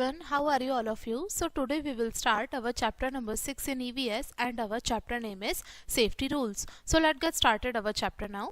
everyone, how are you all of you? So today we will start our chapter number 6 in EVS and our chapter name is safety rules. So let's get started our chapter now.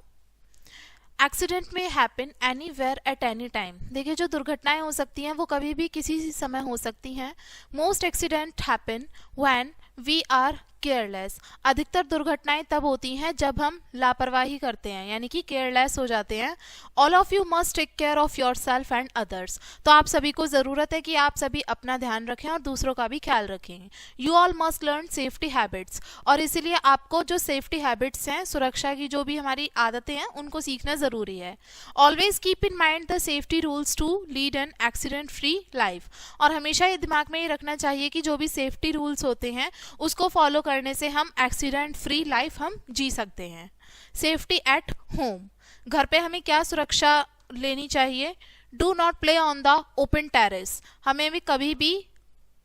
Accident में happen anywhere at any time. देखिए, जो दुर्घटनाएं हो सकती हैं वो कभी भी किसी समय हो सकती हैं. Most accident happen when we are careless. अधिकतर दुर्घटनाएं तब होती हैं जब हम लापरवाही करते हैं, यानी कि केयरलेस हो जाते हैं. All of you must take care of yourself and others. तो आप सभी को ज़रूरत है कि आप सभी अपना ध्यान रखें और दूसरों का भी ख्याल रखें. You all must learn safety habits. और इसीलिए आपको जो सेफ्टी हैबिट्स हैं, सुरक्षा की जो भी हमारी आदतें हैं, उनको सीखना ज़रूरी है. Always keep in mind the safety rules to lead an accident free life. और हमेशा ये दिमाग में ये रखना चाहिए कि जो भी सेफ्टी रूल्स होते हैं उसको फॉलो करने से हम एक्सीडेंट फ्री लाइफ हम जी सकते हैं. Safety at home. घर पे हमें क्या सुरक्षा लेनी चाहिए? Do not play on the open terrace. हमें भी कभी भी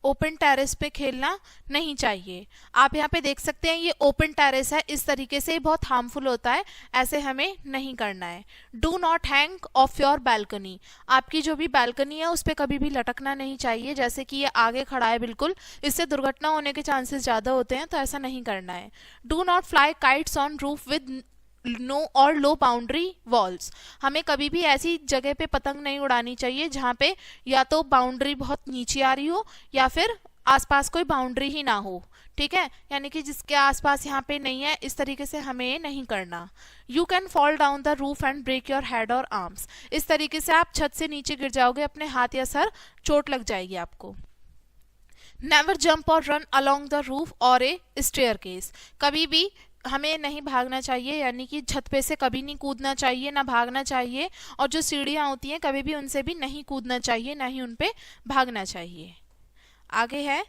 ओपन टेरेस पे खेलना नहीं चाहिए. आप यहाँ पे देख सकते हैं ये ओपन टेरेस है, इस तरीके से बहुत हार्मफुल होता है, ऐसे हमें नहीं करना है. Do not hang of your balcony. आपकी जो भी बैल्कनी है उस पर कभी भी लटकना नहीं चाहिए. जैसे कि ये आगे खड़ा है बिल्कुल, इससे दुर्घटना होने के चांसेस ज़्यादा होते हैं, तो ऐसा नहीं करना है. Do not fly kites on roof with no or low boundary walls. हमें कभी भी ऐसी जगह पे पतंग नहीं उड़ानी चाहिए जहाँ पे या तो बाउंड्री बहुत नीचे आ रही हो या फिर आसपास कोई बाउंड्री ही ना हो. ठीक है, यानी कि जिसके आसपास यहाँ पे नहीं है, इस तरीके से हमें नहीं करना. You can fall down the roof and break your head or arms. इस तरीके से आप छत से नीचे गिर जाओगे, अपने हाथ या सर चोट लग जाएगी आपको. नेवर जंप और रन अलोंग द रूफ और ए स्टेयरकेस. कभी भी हमें नहीं भागना चाहिए, यानी कि छत पे से कभी नहीं कूदना चाहिए, ना भागना चाहिए. और जो सीढ़ियाँ होती हैं कभी भी उनसे भी नहीं कूदना चाहिए, ना ही उन पे भागना चाहिए. आगे है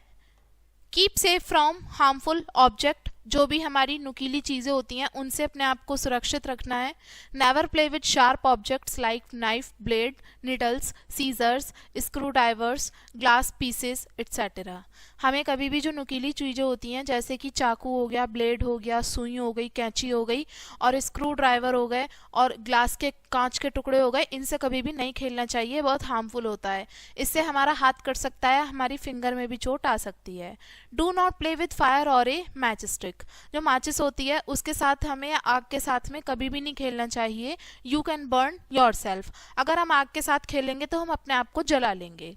keep safe from harmful object. जो भी हमारी नुकीली चीज़ें होती हैं उनसे अपने आप को सुरक्षित रखना है. Never play with sharp objects like knife, blade, needles, scissors, screw drivers, glass pieces etcetera. हमें कभी भी जो नुकीली चीज़ें होती हैं जैसे कि चाकू हो गया, ब्लेड हो गया, सुई हो गई, कैंची हो गई और स्क्रू ड्राइवर हो गए और ग्लास के कांच के टुकड़े हो गए, इनसे कभी भी नहीं खेलना चाहिए. बहुत हार्मफुल होता है, इससे हमारा हाथ कट सकता है, हमारी फिंगर में भी चोट आ सकती है. Do not play with fire और ए मैच स्टिक. जो माचिस होती है उसके साथ हमें आग के साथ में कभी भी नहीं खेलना चाहिए. You can burn your self. अगर हम आग के साथ खेलेंगे तो हम अपने आप को जला लेंगे.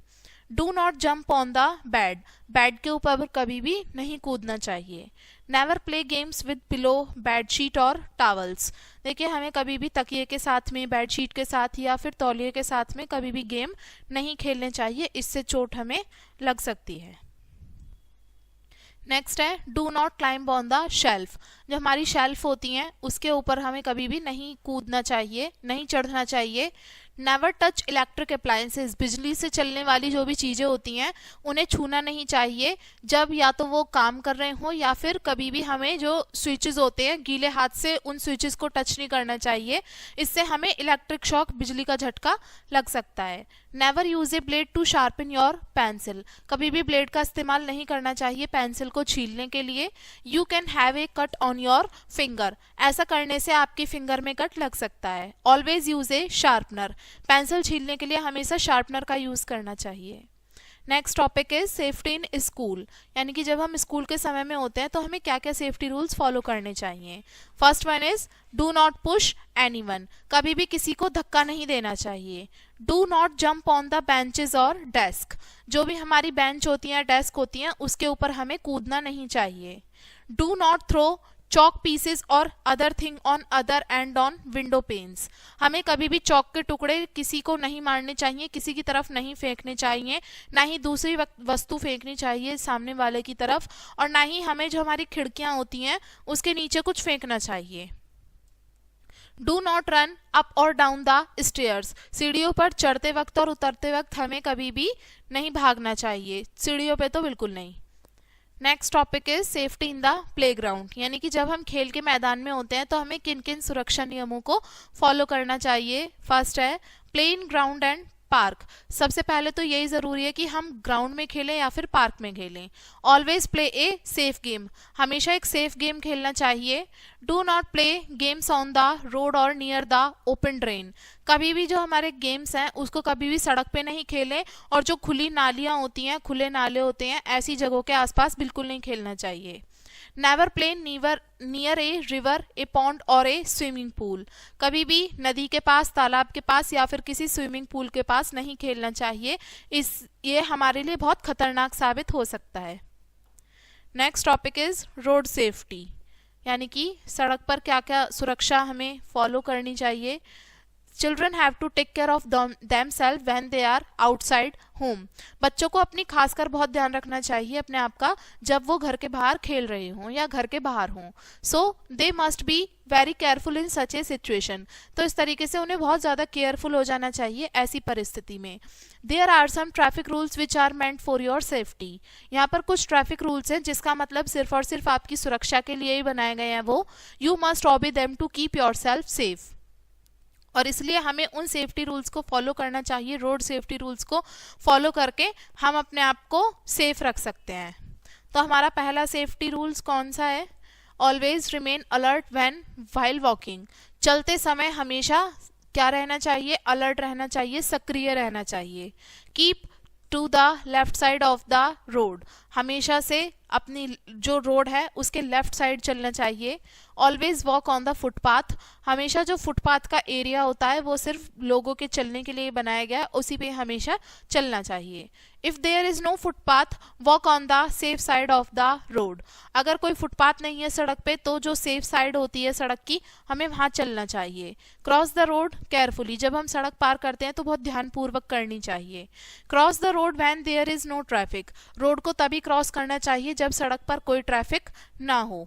Do not jump on the bed. Bed के ऊपर कभी भी नहीं कूदना चाहिए. Never play games with pillow, bedsheet और टॉवल्स. देखिए, हमें कभी भी तकिए के साथ में, बेडशीट के साथ या फिर तौलिए के साथ में कभी भी गेम नहीं खेलने चाहिए, इससे चोट हमें लग सकती है. नेक्स्ट है do not climb on the shelf. जो हमारी शेल्फ होती हैं उसके ऊपर हमें कभी भी नहीं कूदना चाहिए, नहीं चढ़ना चाहिए. Never touch electric appliances. बिजली से चलने वाली जो भी चीज़ें होती हैं उन्हें छूना नहीं चाहिए, जब या तो वो काम कर रहे हो या फिर कभी भी हमें जो स्विचेस होते हैं गीले हाथ से उन स्विचेस को टच नहीं करना चाहिए, इससे हमें इलेक्ट्रिक शॉक, बिजली का झटका लग सकता है. Never use a blade to sharpen your pencil. कभी भी ब्लेड का इस्तेमाल नहीं करना चाहिए पेंसिल को छीलने के लिए. You can have a cut on your finger. ऐसा करने से आपकी फिंगर में कट लग सकता है. ऑलवेज यूज ए शार्पनर. पेंसिल छीलने के लिए हमेशा शार्पनर का यूज करना चाहिए. Next topic is safety in school. यानी कि जब हम स्कूल के समय में होते हैं तो हमें क्या क्या सेफ्टी रूल्स फॉलो करने चाहिए. First one is do not push anyone. कभी भी किसी को धक्का नहीं देना चाहिए. Do not jump on the benches और डेस्क. जो भी हमारी बेंच होती हैं, डेस्क होती हैं, उसके ऊपर हमें कूदना नहीं चाहिए. Do not throw chalk pieces और other thing on other end on window panes. हमें कभी भी चौक के टुकड़े किसी को नहीं मारने चाहिए, किसी की तरफ नहीं फेंकने चाहिए, ना ही दूसरी वस्तु फेंकनी चाहिए सामने वाले की तरफ, और ना ही हमें जो हमारी खिड़कियां होती हैं उसके नीचे कुछ फेंकना चाहिए. डू नॉट रन अप और डाउन द स्टेयर्स. सीढ़ियों पर चढ़ते वक्त और उतरते वक्त हमें कभी भी नहीं भागना चाहिए, सीढ़ियों पे तो बिल्कुल नहीं. Next topic is safety in the playground. यानी कि जब हम खेल के मैदान में होते हैं तो हमें किन किन सुरक्षा नियमों को फॉलो करना चाहिए. फर्स्ट है play in ground and park, सबसे पहले तो यही ज़रूरी है कि हम ग्राउंड में खेलें या फिर पार्क में खेलें. Always play a safe game, हमेशा एक सेफ गेम खेलना चाहिए. Do not play games on the road और नियर द ओपन ड्रेन, कभी भी जो हमारे गेम्स हैं उसको कभी भी सड़क पे नहीं खेलें, और जो खुली नालियाँ होती हैं, खुले नाले होते हैं, ऐसी जगहों के आसपास बिल्कुल नहीं खेलना चाहिए. Never play near a river, A pond और ए स्विमिंग पूल, कभी भी नदी के पास, तालाब के पास या फिर किसी स्विमिंग पूल के पास नहीं खेलना चाहिए. ये हमारे लिए बहुत खतरनाक साबित हो सकता है. Next topic is road safety, यानी कि सड़क पर क्या क्या सुरक्षा हमें फॉलो करनी चाहिए. Children have to take care of themselves when they are outside home. बच्चों को अपनी खासकर बहुत ध्यान रखना चाहिए अपने आप का जब वो घर के बाहर खेल रहे हों या घर के बाहर हों. So they must be very careful in such a situation. तो इस तरीके से उन्हें बहुत ज़्यादा केयरफुल हो जाना चाहिए ऐसी परिस्थिति में. There are some traffic rules which are meant for your safety. यहाँ पर कुछ ट्रैफिक रूल्स हैं जिसका मतलब सिर्फ और सिर्फ आपकी सुरक्षा के लिए ही बनाए गए हैं वो. You must obey them to keep yourself safe. और इसलिए हमें उन सेफ्टी रूल्स को फॉलो करना चाहिए, रोड सेफ्टी रूल्स को फॉलो करके हम अपने आप को सेफ रख सकते हैं. तो हमारा पहला सेफ्टी रूल्स कौन सा है? Always remain alert when while walking, चलते समय हमेशा क्या रहना चाहिए? अलर्ट रहना चाहिए, सक्रिय रहना चाहिए. Keep to the left side of the road, हमेशा से अपनी जो रोड है उसके लेफ्ट साइड चलना चाहिए. Always walk on the footpath, हमेशा जो फुटपाथ का एरिया होता है वो सिर्फ लोगों के चलने के लिए बनाया गया है, उसी पे हमेशा चलना चाहिए. If there is no footpath walk on the safe side of the road, अगर कोई फुटपाथ नहीं है सड़क पे तो जो सेफ साइड होती है सड़क की हमें वहां चलना चाहिए. क्रॉस द रोड केयरफुली, जब हम सड़क पार करते हैं तो बहुत ध्यानपूर्वक करनी चाहिए. Cross the road when there is no traffic, road को तभी क्रॉस करना चाहिए जब सड़क पर कोई ट्रैफिक ना हो.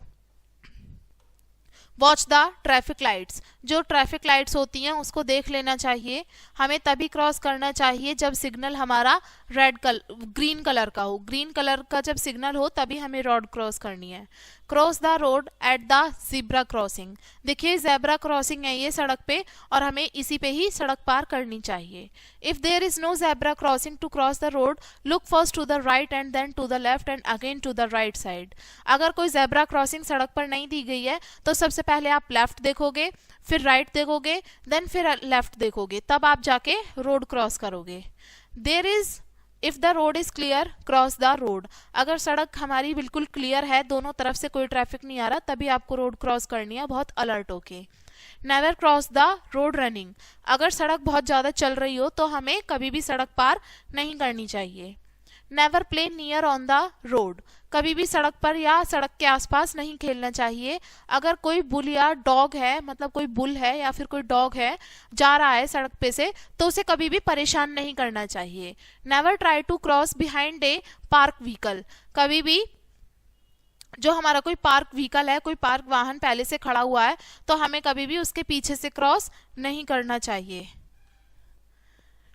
वॉच द ट्रैफिक लाइट्स, जो ट्रैफिक लाइट्स होती हैं उसको देख लेना चाहिए. हमें तभी क्रॉस करना चाहिए जब सिग्नल हमारा ग्रीन कलर का हो. ग्रीन कलर का जब सिग्नल हो तभी हमें रोड क्रॉस करनी है. Cross the road at the zebra crossing, देखिए ज़ेब्रा क्रॉसिंग है ये सड़क पे और हमें इसी पे ही सड़क पार करनी चाहिए. If there is no zebra crossing to cross the road look first to the right and then to the left and again to the right side. अगर कोई ज़ेब्रा क्रॉसिंग सड़क पर नहीं दी गई है तो सबसे पहले आप लेफ्ट देखोगे, फिर राइट देखोगे, देन फिर लेफ्ट देखोगे, तब आप जाके रोड क्रॉस करोगे. There is if the road is clear cross the road, अगर सड़क हमारी बिल्कुल क्लियर है, दोनों तरफ से कोई ट्रैफिक नहीं आ रहा, तभी आपको रोड क्रॉस करनी है बहुत अलर्ट होके. Never cross the road running, अगर सड़क बहुत ज़्यादा चल रही हो तो हमें कभी भी सड़क पार नहीं करनी चाहिए. Never play near on the road, कभी भी सड़क पर या सड़क के आसपास नहीं खेलना चाहिए. अगर कोई बुल या डॉग है, मतलब कोई बुल है या फिर कोई डॉग है जा रहा है सड़क पे से, तो उसे कभी भी परेशान नहीं करना चाहिए. Never try to cross behind a park vehicle, कभी भी जो हमारा कोई पार्क व्हीकल है, कोई पार्क वाहन पहले से खड़ा हुआ है तो हमें कभी भी उसके पीछे से क्रॉस नहीं करना चाहिए.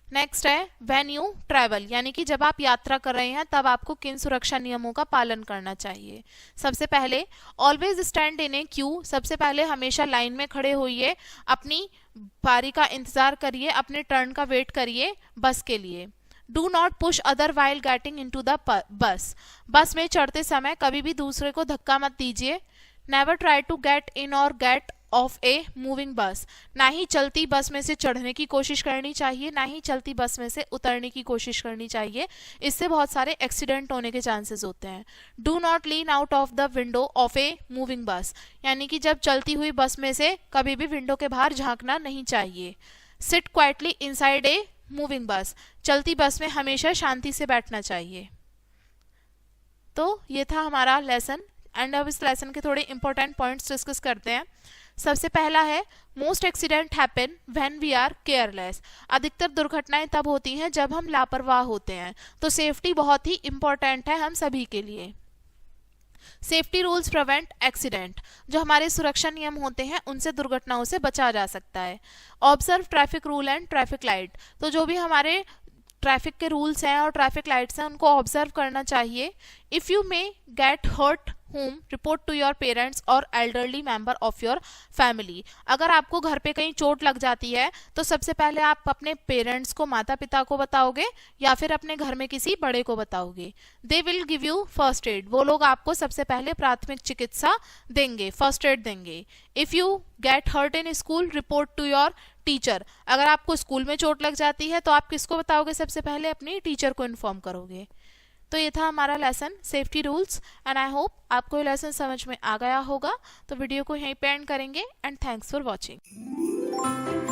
नेक्स्ट है व्हेन यू ट्रैवल, यानी कि जब आप यात्रा कर रहे हैं तब आपको किन सुरक्षा नियमों का पालन करना चाहिए. सबसे पहले always stand in A Q, सबसे पहले हमेशा लाइन में खड़े होइए, अपनी बारी का इंतजार करिए, अपने टर्न का वेट करिए बस के लिए. Do not push other while getting into the bus, बस में चढ़ते समय कभी भी दूसरे को धक्का मत दीजिए. Never try to get in और गेट ऑफ ए मूविंग बस, ना ही चलती बस में से चढ़ने की कोशिश करनी चाहिए, ना ही चलती बस में से उतरने की कोशिश करनी चाहिए, इससे बहुत सारे एक्सीडेंट होने के चांसेस होते हैं. Do not lean out of the window of a moving बस, यानी कि जब चलती हुई बस में से कभी भी विंडो के बाहर झांकना नहीं चाहिए. Sit quietly inside a moving बस, चलती बस में हमेशा शांति से बैठना चाहिए. तो ये था हमारा लेसन एंड अब इस लेसन के थोड़े इंपॉर्टेंट पॉइंट्स डिस्कस करते हैं. सबसे पहला है most accident happen when we are careless, अधिकतर दुर्घटनाएं तब होती हैं जब हम लापरवाह होते हैं. तो सेफ्टी बहुत ही इंपॉर्टेंट है हम सभी के लिए. सेफ्टी रूल्स प्रिवेंट एक्सीडेंट, जो हमारे सुरक्षा नियम होते हैं उनसे दुर्घटनाओं से बचा जा सकता है. Observe traffic rule and traffic light, तो जो भी हमारे ट्रैफिक के रूल्स हैं और ट्रैफिक लाइट्स हैं उनको ऑब्जर्व करना चाहिए. If you may get hurt home report to your parents और elderly member of your family. अगर आपको घर पे कहीं चोट लग जाती है तो सबसे पहले आप अपने पेरेंट्स को, माता पिता को बताओगे या फिर अपने घर में किसी बड़े को बताओगे। They will give you first aid, वो लोग आपको सबसे पहले प्राथमिक चिकित्सा देंगे, फर्स्ट एड देंगे। If you get hurt in school report to your teacher, अगर आपको स्कूल में चोट लग जाती है तो आप किसको बताओगे? सबसे पहले अपनी टीचर को इन्फॉर्म करोगे। तो ये था हमारा lesson safety rules and I hope आपको ये लेसन समझ में आ गया होगा। तो वीडियो को यहीं पे एंड करेंगे एंड थैंक्स फॉर वॉचिंग।